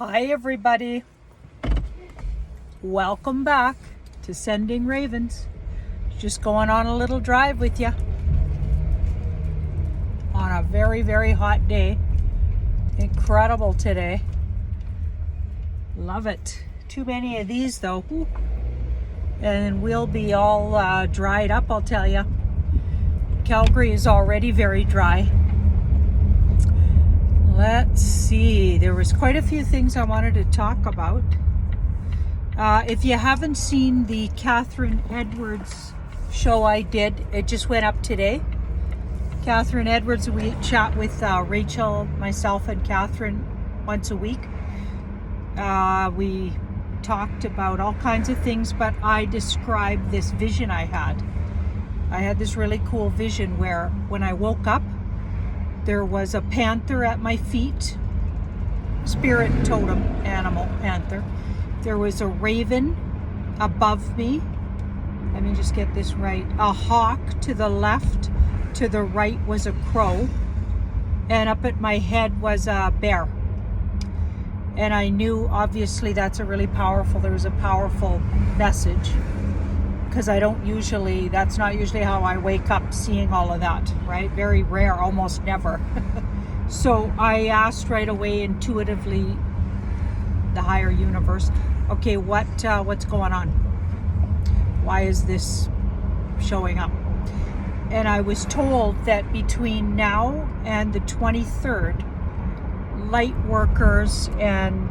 Hi everybody, welcome back to Sending Ravens. Just going on a little drive with you on a very hot day. Incredible today, love it. Too many of these though. Whew. And we'll be all dried up, I'll tell you. Calgary is already very dry. Let's see, there was quite a few things I wanted to talk about. If you haven't seen the Catherine Edwards show I did, it just went up today. Catherine Edwards, we chat with Rachel, myself, and Catherine once a week. We talked about all kinds of things, but I described this vision I had. I had this really cool vision where when I woke up, there was a panther at my feet, spirit totem animal, panther. There was a raven above me. Let me just get this right. A hawk to the left, to the right was a crow, and up at my head was a bear. And I knew, obviously, there was a powerful message, because that's not usually how I wake up, seeing all of that, right? Very rare, almost never. So I asked right away intuitively, the higher universe, okay, what's going on? Why is this showing up? And I was told that between now and the 23rd, light workers and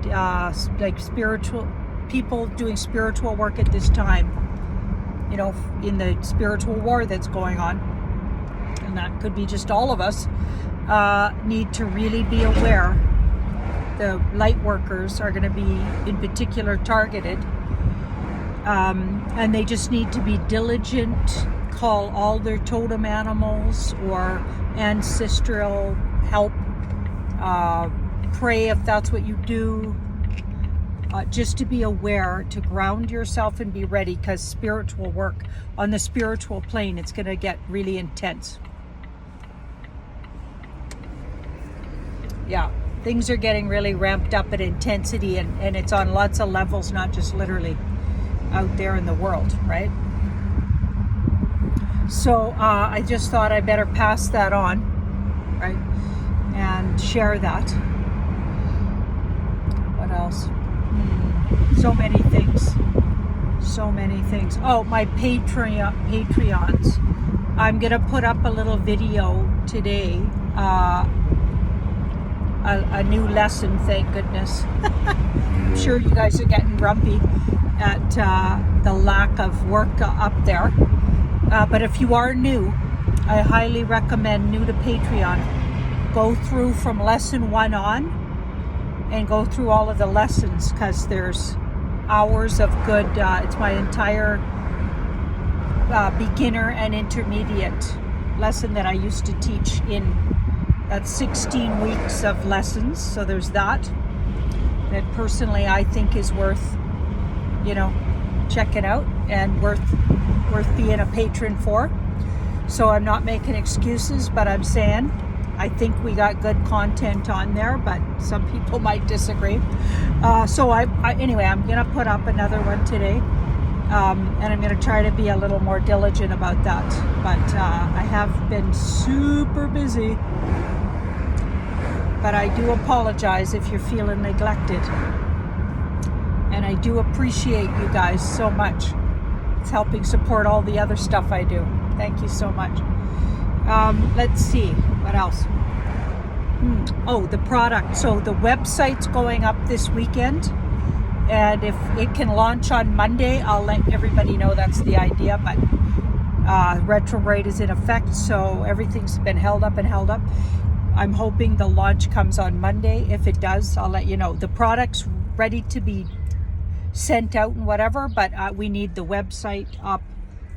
spiritual people doing spiritual work at this time, in the spiritual war that's going on, and that could be just all of us, need to really be aware. The light workers are going to be in particular targeted, and they just need to be diligent, call all their totem animals or ancestral help, pray if that's what you do. Just to be aware, to ground yourself and be ready, because spiritual work on the spiritual plane, it's going to get really intense. Yeah, things are getting really ramped up in intensity, and it's on lots of levels, not just literally out there in the world, right? So I just thought I better pass that on, right, and share that. What else? So many things. Oh, my Patreons. I'm going to put up a little video today. A new lesson, thank goodness. I'm sure you guys are getting grumpy at the lack of work up there. But if you are new, I highly recommend, new to Patreon, go through from lesson 1 on and go through all of the lessons, because there's hours of good, it's my entire beginner and intermediate lesson that I used to teach in that 16 weeks of lessons. So there's that personally I think is worth, checking out and worth being a patron for. So I'm not making excuses, but I'm saying I think we got good content on there, but some people might disagree. So anyway, I'm going to put up another one today, and I'm going to try to be a little more diligent about that. But I have been super busy, but I do apologize if you're feeling neglected. And I do appreciate you guys so much. It's helping support all the other stuff I do. Thank you so much. Let's see, what else? Oh, the product. So the website's going up this weekend, and if it can launch on Monday, I'll let everybody know. That's the idea, but retrograde is in effect, so everything's been held up. I'm hoping the launch comes on Monday. If it does, I'll let you know. The product's ready to be sent out and whatever, but we need the website up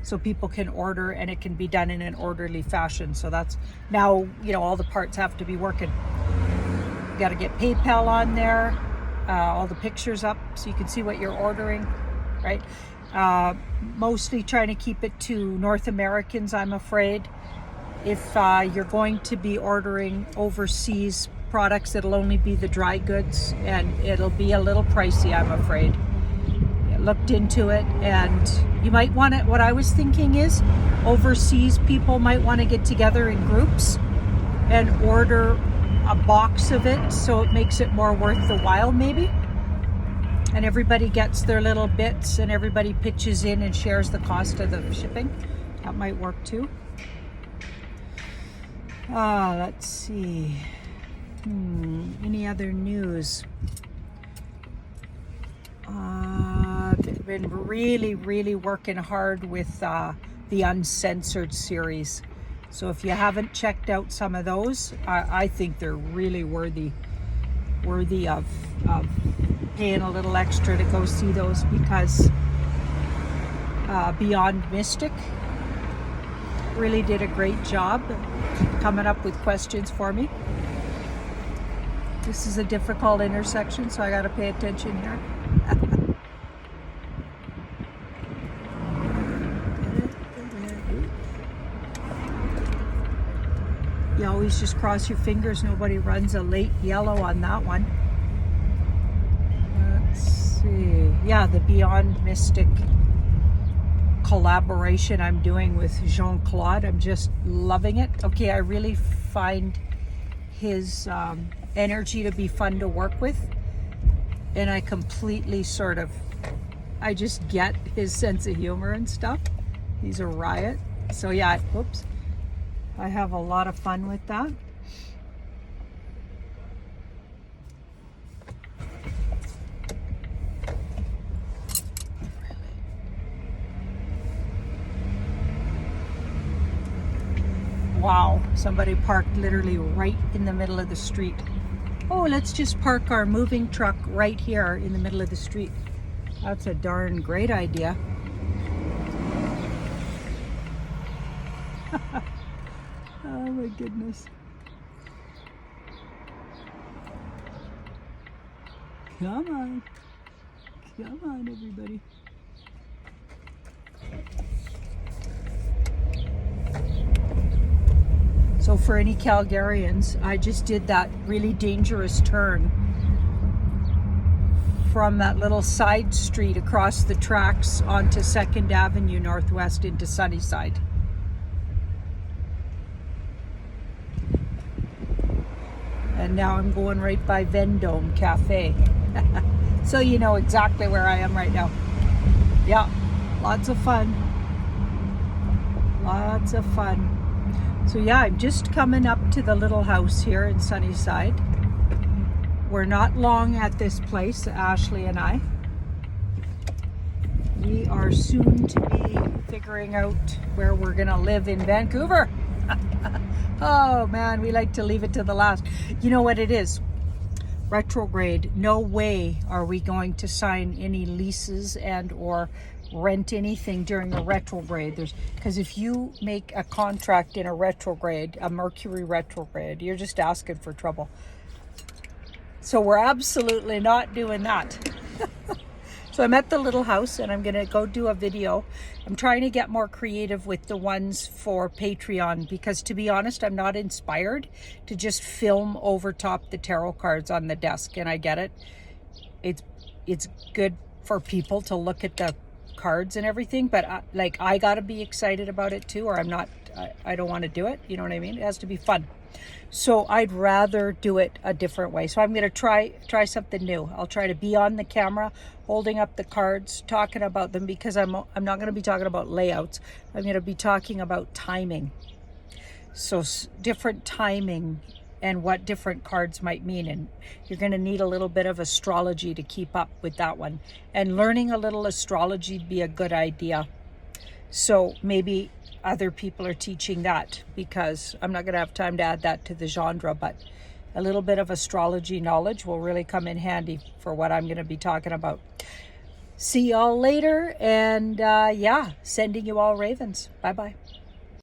so people can order, and it can be done in an orderly fashion. So that's now, all the parts have to be working. You got to get PayPal on there, all the pictures up so you can see what you're ordering, right? Mostly trying to keep it to North Americans, I'm afraid. If you're going to be ordering overseas products. It'll only be the dry goods, and it'll be a little pricey, I'm afraid. I looked into it, and you might want to, what I was thinking is overseas people might want to get together in groups and order a box of it, so it makes it more worth the while maybe. And everybody gets their little bits and everybody pitches in and shares the cost of the shipping. That might work too. Let's see. Any other news? I've been really working hard with the Uncensored series. So if you haven't checked out some of those, I think they're really worthy of paying a little extra to go see those, because Beyond Mystic really did a great job coming up with questions for me. This is a difficult intersection, so I got to pay attention here. You always just cross your fingers nobody runs a late yellow on that one. Let's see. Yeah, the Beyond Mystic collaboration I'm doing with Jean-Claude. I'm just loving it. Okay, I really find his energy to be fun to work with. And I completely I just get his sense of humor and stuff. He's a riot. So yeah, whoops. I have a lot of fun with that. Wow, somebody parked literally right in the middle of the street. Oh, let's just park our moving truck right here in the middle of the street. That's a darn great idea. Oh my goodness. Come on everybody. So for any Calgarians, I just did that really dangerous turn from that little side street across the tracks onto 2nd Avenue Northwest into Sunnyside. And now I'm going right by Vendome Cafe. So you know exactly where I am right now. Yeah, lots of fun. Lots of fun. So yeah, I'm just coming up to the little house here in Sunnyside. We're not long at this place, Ashley and I. We are soon to be figuring out where we're gonna live in Vancouver. Oh man, we like to leave it to the last. You know what it is? Retrograde. No way are we going to sign any leases and or rent anything during a retrograde. Because if you make a contract in a retrograde, a Mercury retrograde, you're just asking for trouble. So we're absolutely not doing that. So I'm at the little house and I'm gonna go do a video. I'm trying to get more creative with the ones for Patreon, because to be honest, I'm not inspired to just film over top the tarot cards on the desk. And I get it. It's good for people to look at the cards and everything, but I gotta be excited about it too, or I don't want to do it. You know what I mean? It has to be fun. So I'd rather do it a different way. So I'm going to try something new. I'll try to be on the camera, holding up the cards, talking about them, because I'm not going to be talking about layouts. I'm going to be talking about timing. So different timing and what different cards might mean. And you're going to need a little bit of astrology to keep up with that one. And learning a little astrology would be a good idea. So maybe other people are teaching that, because I'm not going to have time to add that to the genre, but a little bit of astrology knowledge will really come in handy for what I'm going to be talking about. See y'all later, and yeah, sending you all ravens. Bye-bye.